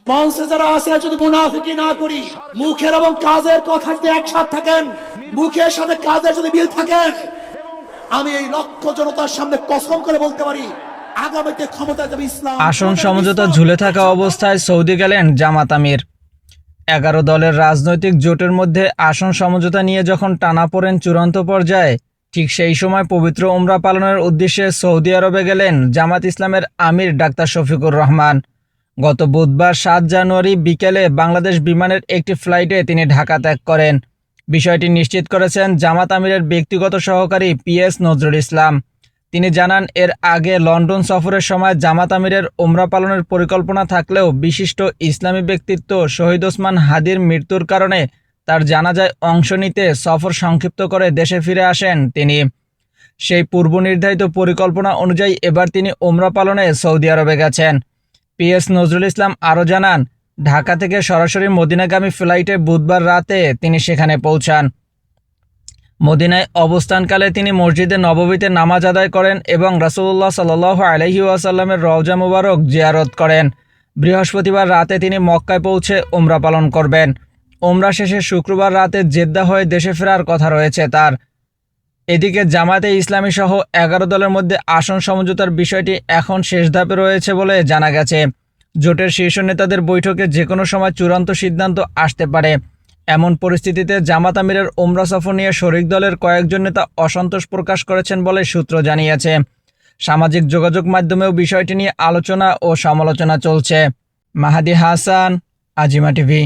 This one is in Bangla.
মঞ্চে যারা আছে যদি মুনাফিকি না করি, মুখের এবং কাজের কথা যদি একসাথে থাকেন, মুখের সাথে কাজের যদি মিল থাকে, আমি এই লক্ষ জনতার সামনে কসম করে বলতে পারি আগামীতে ক্ষমতায় যাবে ইসলাম। আসন সমঝোতা ঝুলে থাকা অবস্থায় সৌদি গেলেন জামাত আমির। 11 দলের রাজনৈতিক জোটের মধ্যে আসন সমঝোতা নিয়ে যখন টানাপোড়েন চূড়ান্ত পর্যায়ে, ঠিক সেই সময় পবিত্র উমরা পালনের উদ্দেশ্যে সৌদি আরবে গেলেন জামাত ইসলামের আমির ডাক্তার শফিকুর রহমান। গত বুধবার 7 জানুয়ারি বিকেলে বাংলাদেশ বিমানের একটি ফ্লাইটে তিনি ঢাকা ত্যাগ করেন। বিষয়টি নিশ্চিত করেছেন জামাত আমিরের ব্যক্তিগত সহকারী PS নজরুল ইসলাম। তিনি জানান, এর আগে লন্ডন সফরের সময় জামাত আমিরের উমরা পালনের পরিকল্পনা থাকলেও বিশিষ্ট ইসলামী ব্যক্তিত্ব শহীদ ওসমান হাদির মৃত্যুর কারণে তার জানাজায় অংশ নিতে সফর সংক্ষিপ্ত করে দেশে ফিরে আসেন তিনি। সেই পূর্ব নির্ধারিত পরিকল্পনা অনুযায়ী এবার তিনি উমরা পালনে সৌদি আরবে গেছেন। PS নজরুল ইসলাম আরও জানান, ঢাকা থেকে সরাসরি মদিনাগামী ফ্লাইটে বুধবার রাতে তিনি সেখানে পৌঁছান। মদিনায় অবস্থানকালে তিনি মসজিদে নববীতে নামাজ আদায় করেন এবং রাসূলুল্লাহ সাল্লাল্লাহু আলাইহি ওয়াসাল্লামের রওজা মুবারক জিয়ারত করেন। বৃহস্পতিবার রাতে তিনি মক্কায় পৌঁছে উমরা পালন করবেন। উমরা শেষে শুক্রবার রাতে জেদ্দা হয়ে দেশে ফেরার কথা রয়েছে তার। এদিকে জামায়াতে ইসলামী সহ 11 দলের মধ্যে আসন সমঝোতার বিষয়টি এখন শেষ ধাপে রয়েছে বলে জানা গেছে। জোটের শীর্ষ নেতাদের বৈঠকে যে কোনো সময় চূড়ান্ত সিদ্ধান্ত আসতে পারে। এমন পরিস্থিতিতে জামাত আমিরের উমরা সফর নিয়ে শরিক দলের কয়েকজন নেতা অসন্তোষ প্রকাশ করেছেন বলে সূত্র জানিয়েছে। সামাজিক যোগাযোগ মাধ্যমেও বিষয়টি নিয়ে আলোচনা ও সমালোচনা চলছে। মাহাদি হাসান, আজিমা টিভি।